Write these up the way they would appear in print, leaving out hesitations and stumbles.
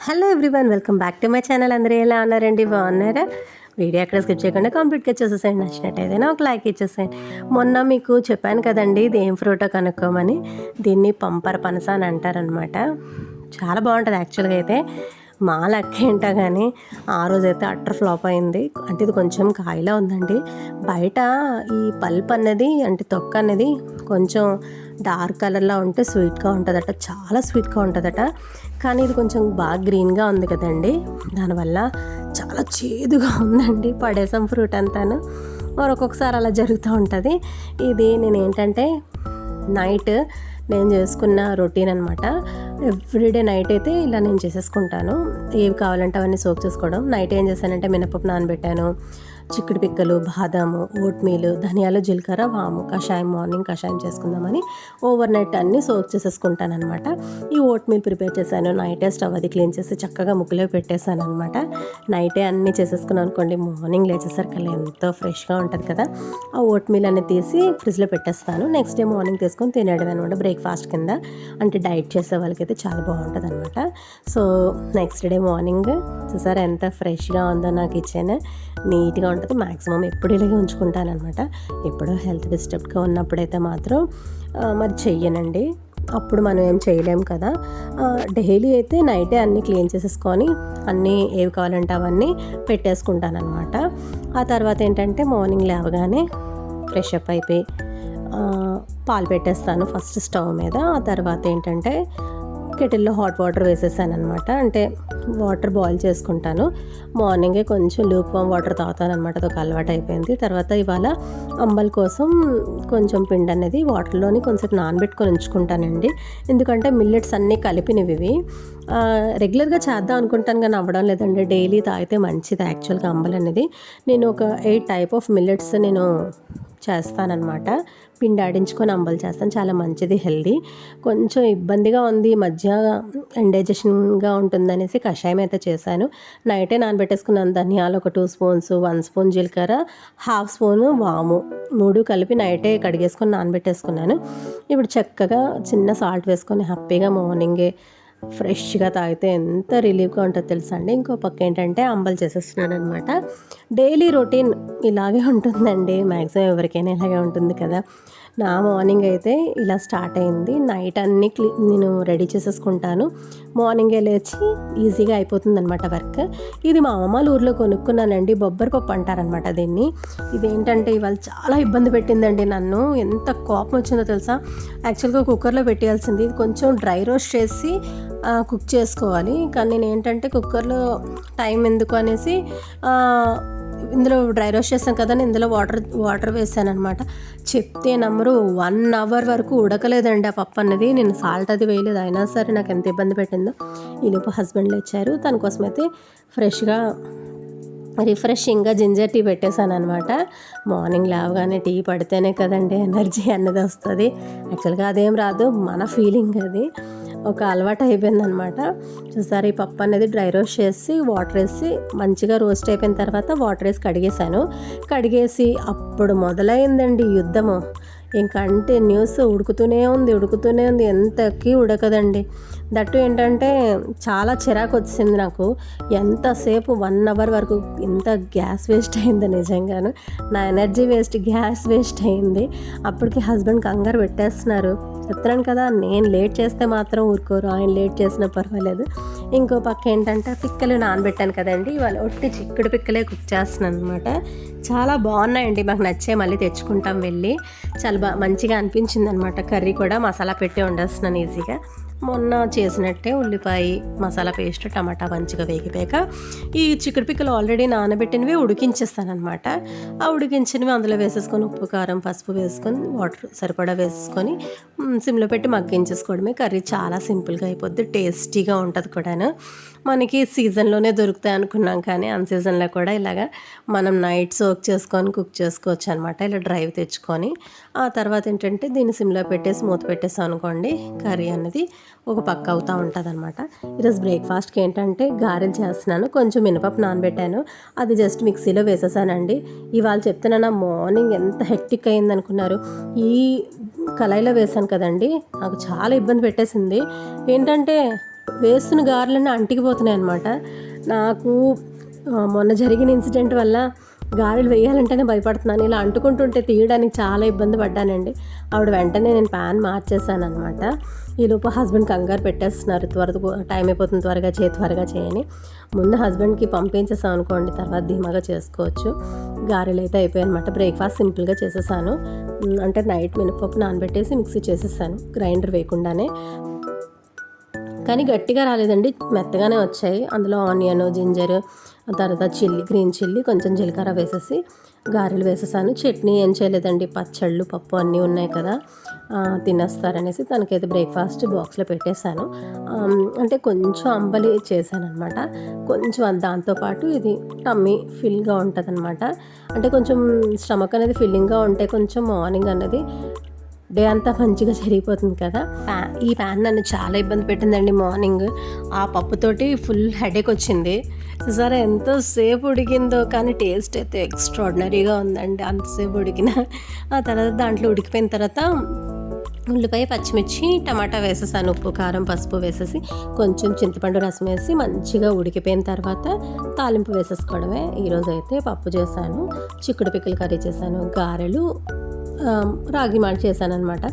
Hello everyone, welcome back to my channel. అందరూ ఎలా ఉన్నారండి? బాగున్నారా? వీడియో అక్కడ స్కిప్ చేయకుండా కంప్లీట్గా చూసేసేయండి. నచ్చినట్టయితే ఒక లైక్ ఇచ్చేసేయండి. మొన్న మీకు చెప్పాను కదండి, ఇది ఏం ఫ్రూటో కనుక్కోమని. దీన్ని పంపర పనస అని అంటారనమాట. చాలా బాగుంటుంది యాక్చువల్గా అయితే. మా లెక్క ఏంటో కానీ ఆ రోజైతే అట్టర్ ఫ్లాప్ అయింది. అంటే ఇది కొంచెం కాయలా ఉందండి. బయట ఈ పల్ప్ అన్నది, అంటే తొక్క అనేది కొంచెం డార్క్ కలర్లో ఉంటే స్వీట్గా ఉంటుందట, చాలా స్వీట్గా ఉంటుందట. కానీ ఇది కొంచెం బాగా గ్రీన్గా ఉంది కదండి, దానివల్ల చాలా చేదుగా ఉందండి. పడేసాం ఫ్రూట్ అంతాను. మరి ఒక్కొక్కసారి అలా జరుగుతూ ఉంటుంది. ఇది నేను ఏంటంటే నైట్ నేను చేసుకున్న రొటీన్ అనమాట. ఎవ్రీడే నైట్ అయితే ఇలా నేను చేసేసుకుంటాను. ఏవి కావాలంటే అవన్నీ సోక్ చేసుకోవడం. నైట్ ఏం చేశానంటే మినపప్పు నానబెట్టాను, చిక్కుడు పిక్కలు, బాదాము, ఓట్ మీల్, ధనియాలు, జీలకర్ర, వాము, కషాయం, మార్నింగ్ కషాయం చేసుకుందామని ఓవర్ నైట్ అన్నీ సోక్ చేసేసుకుంటాను అనమాట. ఈ ఓట్ మీల్ ప్రిపేర్ చేశాను. నైటే స్టవ్ అది క్లీన్ చేసి చక్కగా ముగ్గులో పెట్టేశాను అనమాట. నైటే అన్నీ చేసేసుకున్నాను అనుకోండి, మార్నింగ్ లేచేసరికి ఎంతో ఫ్రెష్గా ఉంటుంది కదా. ఆ ఓట్ మీల్ అనేది తీసి ఫ్రిడ్జ్లో పెట్టేస్తాను. నెక్స్ట్ డే మార్నింగ్ తీసుకొని తినేయడం అనమాట, బ్రేక్ఫాస్ట్ కింద. అంటే డైట్ చేసే వాళ్ళకైతే చాలా బాగుంటుంది అనమాట. సో నెక్స్ట్ డే మార్నింగ్ చూసారా ఎంత ఫ్రెష్గా ఉందో నా కిచెన్. నీట్గా ఉంటుంది. మ్యాక్సిమం ఎప్పుడు ఇలాగే ఉంచుకుంటాను అనమాట. ఎప్పుడో హెల్త్ డిస్టర్బ్డ్గా ఉన్నప్పుడైతే మాత్రం మరి చెయ్యనండి. అప్పుడు మనం ఏం చేయలేము కదా. డైలీ అయితే నైటే అన్నీ క్లీన్ చేసేసుకొని అన్నీ ఏవి కావాలంటే అవన్నీ పెట్టేసుకుంటాను అనమాట. ఆ తర్వాత ఏంటంటే మార్నింగ్ లేవగానే ఫ్రెష్ అప్ అయిపోయి పాలు పెట్టేస్తాను ఫస్ట్ స్టవ్ మీద. ఆ తర్వాత ఏంటంటే కెటిల్లో హాట్ వాటర్ వేసేసాను అనమాట. అంటే వాటర్ బాయిల్ చేసుకుంటాను. మార్నింగే కొంచెం లూక్ వామ్ వాటర్ తాగుతాను అనమాట. అదొక అలవాటు అయిపోయింది. తర్వాత ఇవాళ అంబల్ కోసం కొంచెం పిండి అనేది వాటర్లోని కొంచెం నానబెట్టుకొని ఉంచుకుంటానండి. ఎందుకంటే మిల్లెట్స్ అన్నీ కలిపినవి ఇవి. రెగ్యులర్గా చేద్దాం అనుకుంటాను కానీ అవ్వడం లేదండి. డైలీ తాగితే మంచిది యాక్చువల్గా అంబల్ అనేది. నేను ఒక 8 టైప్ ఆఫ్ మిల్లెట్స్ నేను చేస్తానన్నమాట. పిండి ఆడించుకొని అంబలు చేస్తాను. చాలా మంచిది, హెల్దీ. కొంచెం ఇబ్బందిగా ఉంది ఈ మధ్య, ఇండైజెషన్గా ఉంటుందనేసి కషాయం అయితే చేశాను. నైటే నానబెట్టేసుకున్నాను. ధనియాలు ఒక 2 స్పూన్స్, 1 స్పూన్ జీలకర్ర, హాఫ్ స్పూను వాము, 3 కలిపి నైటే కడిగేసుకొని నానబెట్టేసుకున్నాను. ఇప్పుడు చక్కగా చిన్న సాల్ట్ వేసుకొని హ్యాపీగా మార్నింగే ఫ్రెష్గా తాగితే ఎంత రిలీఫ్గా ఉంటుందో తెలుసా అండి. ఇంకో పక్క ఏంటంటే అంబలు చేసేస్తున్నాను అనమాట. డైలీ రొటీన్ ఇలాగే ఉంటుందండి. మ్యాక్సిమం ఎవరికైనా ఇలాగే ఉంటుంది కదా. నా మార్నింగ్ అయితే ఇలా స్టార్ట్ అయింది. నైట్ అన్నీ నేను రెడీ చేసేసుకుంటాను. మార్నింగే లేచి ఈజీగా అయిపోతుంది అనమాట వర్క్. ఇది మా అమ్మ ఊర్లో కొనుక్కున్నానండి. బొబ్బరి పప్పు అంటారనమాట దీన్ని. ఇదేంటంటే ఇవాళ చాలా ఇబ్బంది పెట్టిందండి నన్ను. ఎంత కోపం వచ్చిందో తెలుసా. యాక్చువల్గా కుక్కర్లో పెట్టేయాల్సింది. ఇది కొంచెం డ్రై రోస్ట్ చేసి కుక్ చేసుకోవాలి. కానీ నేను ఏంటంటే కుక్కర్లో టైం ఎందుకు అనేసి ఇందులో డ్రై రోస్ట్ చేస్తాను కదా, ఇందులో వాటర్ వేసాను అనమాట. చెప్తే నమ్మరు, 1 అవర్ వరకు ఉడకలేదండి ఆ పప్పు అన్నది. నేను సాల్ట్ అది వేయలేదు, అయినా సరే నాకు ఎంత ఇబ్బంది పెట్టిందో. ఈలోపు హస్బెండ్లు వచ్చారు. తన కోసం అయితే ఫ్రెష్గా రిఫ్రెషింగ్గా జింజర్ టీ పెట్టేశాను అనమాట. మార్నింగ్ లేవగానే టీ పడితేనే కదండి ఎనర్జీ అన్నది వస్తుంది. యాక్చువల్గా అదేం రాదు, మన ఫీలింగ్ అది. ఒక అలవాటు అయిపోయిందనమాట. చూసారు, ఈ పప్పు అనేది డ్రై రోస్ట్ చేసి వాటర్ వేసి మంచిగా రోస్ట్ అయిపోయిన తర్వాత వాటర్ వేసి కడిగేసి అప్పుడు మొదలైందండి యుద్ధము. ఇంకంటే న్యూస్ ఉడుకుతూనే ఉంది, ఎంతకి ఉడకదండి. దట్టు ఏంటంటే చాలా చిరాకు వచ్చింది నాకు. ఎంతసేపు 1 అవర్ వరకు ఇంత గ్యాస్ వేస్ట్ అయింది నిజంగాను. నా ఎనర్జీ వేస్ట్, గ్యాస్ వేస్ట్ అయింది. అప్పటికి హస్బెండ్ కంగారు పెట్టేస్తున్నారు. చెప్తున్నాను కదా, నేను లేట్ చేస్తే మాత్రం ఊరుకోరు, ఆయన లేట్ చేసినా పర్వాలేదు. ఇంకో పక్క ఏంటంటే పిక్కలు నానబెట్టాను కదండి, ఇవాళ ఒట్టి చిక్కుడు పిక్కలే కుక్ చేస్తున్నాను అనమాట. చాలా బాగున్నాయండి, మాకు నచ్చే, మళ్ళీ తెచ్చుకుంటాం వెళ్ళి. చాలా మంచిగా అనిపించింది అనమాట. కర్రీ కూడా మసాలా పెట్టి వండేస్తున్నాను ఈజీగా. మొన్న చేసినట్టే ఉల్లిపాయ మసాలా పేస్ట్, టమాటా మంచిగా వేగిపోయాక ఈ చిక్కుడు పిక్కలు ఆల్రెడీ నానబెట్టినవి ఉడికించేస్తానమాట. ఆ ఉడికించినవి అందులో వేసేసుకొని ఉప్పు, కారం, పసుపు వేసుకొని వాటర్ సరిపడా వేసుకొని సిమ్లో పెట్టి మగ్గించేసుకోవడమే. కర్రీ చాలా సింపుల్గా అయిపోద్ది, టేస్టీగా ఉంటుంది కూడాను. మనకి సీజన్లోనే దొరుకుతాయి అనుకున్నాం, కానీ అన్ సీజన్లో కూడా ఇలాగా మనం నైట్ సోక్ చేసుకొని కుక్ చేసుకోవచ్చు అనమాట. ఇలా డ్రైవ్ తెచ్చుకొని ఆ తర్వాత ఏంటంటే దీన్ని సిమ్లో పెట్టేసి మూత పెట్టేసాం అనుకోండి, కర్రీ అనేది ఒక పక్క అవుతూ ఉంటుంది అనమాట. ఈరోజు బ్రేక్ఫాస్ట్కి ఏంటంటే గారెలు చేస్తున్నాను. కొంచెం మినపప్పు నానబెట్టాను, అది జస్ట్ మిక్సీలో వేసేసానండి. ఇవాళ చెప్తున్నాను, మార్నింగ్ ఎంత హెక్టిక్ అయింది అనుకున్నారు. ఈ కళాయిలో వేసాను కదండి, నాకు చాలా ఇబ్బంది పెట్టేసింది. ఏంటంటే వేస్తున్న గారెలన్నీ అంటికిపోతున్నాయి అనమాట. నాకు మొన్న జరిగిన ఇన్సిడెంట్ వల్ల గారెలు వేయాలంటేనే భయపడుతున్నాను. ఇలా అంటుకుంటుంటే తీయడానికి చాలా ఇబ్బంది పడ్డానండి. ఆవిడ వెంటనే నేను ప్యాన్ మార్చేసాను అనమాట. ఈలోపు హస్బెండ్ కంగారు పెట్టేస్తున్నారు, టైం అయిపోతుంది, త్వరగా చేయని. ముందు హస్బెండ్కి పంపించేసాం అనుకోండి, తర్వాత ధీమాగా చేసుకోవచ్చు. గారెలు అయితే అయిపోయాయి అనమాట. బ్రేక్ఫాస్ట్ సింపుల్గా చేసేసాను. అంటే నైట్ మినపప్పు నానబెట్టేసి మిక్సీ చేసేసాను, గ్రైండర్ వేయకుండానే. కానీ గట్టిగా రాలేదండి, మెత్తగానే వచ్చాయి. అందులో ఆనియన్, జింజర్, తర్వాత గ్రీన్ చిల్లీ, కొంచెం జీలకర్ర వేసేసి గారెలు వేసేసాను. చట్నీ ఏం చేయలేదండి, పచ్చళ్ళు, పప్పు అన్నీ ఉన్నాయి కదా, తినేస్తారనేసి తనకైతే బ్రేక్ఫాస్ట్ బాక్స్లో పెట్టేశాను. అంటే కొంచెం అంబలి చేశాను అనమాట. కొంచెం దాంతోపాటు ఇది టమ్మీ ఫిల్గా ఉంటుంది అనమాట. అంటే కొంచెం స్టమక్ అనేది ఫిల్లింగ్గా ఉంటే కొంచెం మార్నింగ్ అనేది డే అంతా మంచిగా జరిగిపోతుంది కదా. ఈ ప్యాన్ నన్ను చాలా ఇబ్బంది పెట్టిందండి మార్నింగ్. ఆ పప్పుతోటి ఫుల్ హెడేక్ వచ్చింది. సరే ఎంతోసేపు ఉడికిందో, కానీ టేస్ట్ అయితే ఎక్స్ట్రాడినరీగా ఉందండి అంతసేపు ఉడికిన. ఆ తర్వాత దాంట్లో ఉడికిపోయిన తర్వాత ఉల్లిపాయ, పచ్చిమిర్చి, టమాటా వేసేసాను. ఉప్పు, కారం, పసుపు వేసేసి కొంచెం చింతపండు రసం వేసి మంచిగా ఉడికిపోయిన తర్వాత తాలింపు వేసేసుకోవడమే. ఈరోజు అయితే పప్పు చేశాను, చిక్కుడు పిక్కలు కర్రీ చేశాను, గారెలు, రాగి మాల్ట్ చేశాను అనమాట.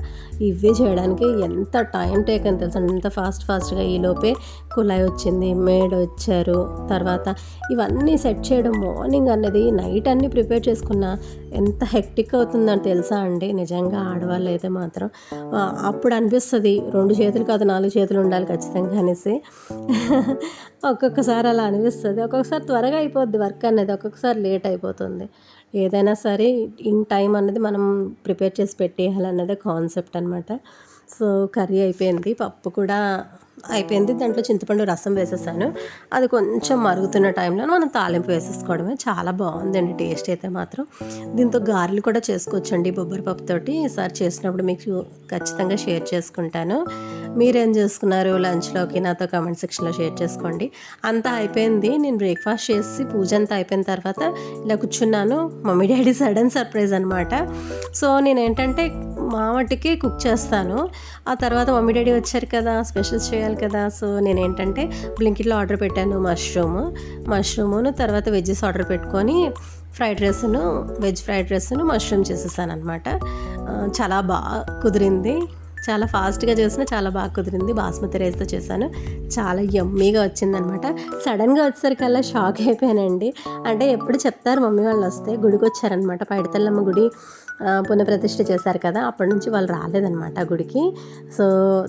ఇవే చేయడానికి ఎంత టైం టేక్ అని తెలుసు, అంత ఫాస్ట్గా. ఈలోపే కుళాయి వచ్చింది, మేడ్ వచ్చారు, తర్వాత ఇవన్నీ సెట్ చేయడం మార్నింగ్ అన్నది నైట్ అన్నీ ప్రిపేర్ చేసుకున్న ఎంత హెక్టిక్ అవుతుందని తెలుసా అండి. నిజంగా ఆడవాళ్ళు అయితే మాత్రం అప్పుడు అనిపిస్తుంది 2 చేతులు కాదు 4 చేతులు ఉండాలి ఖచ్చితంగా అనేసి. ఒక్కొక్కసారి అలా అనిపిస్తుంది. ఒక్కొక్కసారి త్వరగా అయిపోద్ది వర్క్ అనేది, ఒక్కొక్కసారి లేట్ అయిపోతుంది. ఏదైనా సరే ఇన్ టైం అన్నది మనం ప్రిపేర్ చేసి పెట్టేయాలన్నదే కాన్సెప్ట్ అనమాట. సో కర్రీ అయిపోయింది, పప్పు కూడా అయిపోయింది. దాంట్లో చింతపండు రసం వేసేసాను. అది కొంచెం మరుగుతున్న టైంలో మనం తాలింపు వేసేసుకోవడమే. చాలా బాగుందండి టేస్ట్ అయితే మాత్రం. దీంతో గారెలు కూడా చేసుకోవచ్చండి బొబ్బరి పప్పుతోటి. ఈసారి చేసినప్పుడు మీకు ఖచ్చితంగా షేర్ చేసుకుంటాను. మీరేం చేసుకున్నారు లంచ్లోకి నాతో కామెంట్ సెక్షన్లో షేర్ చేసుకోండి. అంతా అయిపోయింది. నేను బ్రేక్ఫాస్ట్ చేసి పూజ అంతా అయిపోయిన తర్వాత ఇలా కూర్చున్నాను. మమ్మీ డాడీ సడన్ సర్ప్రైజ్ అనమాట. సో నేనేంటంటే మా మట్టుకే కుక్ చేస్తాను. ఆ తర్వాత మమ్మీ డాడీ వచ్చారు కదా, స్పెషల్స్ చేయాలి కదా. సో నేనేంటంటే బ్లింకిట్లో ఆర్డర్ పెట్టాను మష్రూమును, తర్వాత వెజ్జెస్ ఆర్డర్ పెట్టుకొని వెజ్ ఫ్రైడ్ రైస్ను మష్రూమ్ చేసేసాను అనమాట. చాలా బాగా కుదిరింది, చాలా ఫాస్ట్గా చేసిన, చాలా బాగా కుదిరింది. బాస్మతి రైస్తో చేశాను, చాలా యమ్మీగా వచ్చిందనమాట. సడన్గా వచ్చేసరికల్లా షాక్ అయిపోయానండి. అంటే ఎప్పుడు చెప్తారు మమ్మీ వాళ్ళు వస్తే, గుడికి వచ్చారనమాట, పైడితల్లమ్మ గుడి పునఃప్రతిష్ఠ చేశారు కదా, అప్పటి నుంచి వాళ్ళు రాలేదనమాట గుడికి. సో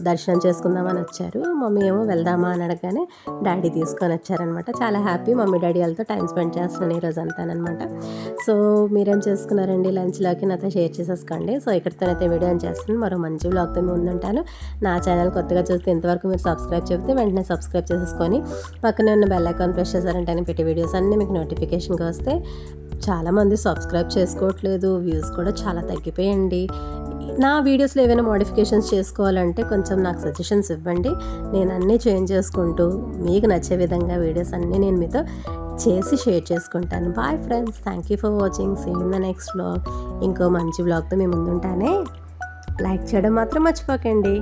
దర్శనం చేసుకుందామని వచ్చారు. మమ్మీ ఏమో వెళ్దామా అని అడగగానే డాడీ తీసుకొని వచ్చారనమాట. చాలా హ్యాపీ, మమ్మీ డాడీ వాళ్ళతో టైం స్పెండ్ చేస్తున్నాను ఈరోజు అంతానమాట. సో మీరేం చేసుకున్నారండి లంచ్లోకి నాతో షేర్ చేసేసుకోండి. సో ఇక్కడితోనైతే వీడియో చేస్తున్నాను. మరో మంచి వ్లాగ్తో ముందుంటాను. నా ఛానల్ కొత్తగా చూస్తే ఇంతవరకు మీరు సబ్స్క్రైబ్ చెప్తే వెంటనే సబ్స్క్రైబ్ చేసేసుకొని పక్కనే ఉన్న బెల్ ఐకాన్ ప్రెస్ చేశారంటే నేను పెట్టే వీడియోస్ అన్నీ మీకు నోటిఫికేషన్గా వస్తే. చాలామంది సబ్స్క్రైబ్ చేసుకోవట్లేదు, వ్యూస్ కూడా చాలా తగ్గిపోయండి. నా వీడియోస్లో ఏమైనా మోడిఫికేషన్స్ చేసుకోవాలంటే కొంచెం నాకు సజెషన్స్ ఇవ్వండి. నేను అన్నీ చేంజ్ చేసుకుంటూ మీకు నచ్చే విధంగా వీడియోస్ అన్నీ నేను మీతో చేసి షేర్ చేసుకుంటాను. Bye friends, thank you for watching. See in the next vlog. ఇంకో మంచి వ్లాగ్తో మేము ముందుంటానే. లైక్ చేయడం మాత్రం మర్చిపోకండి.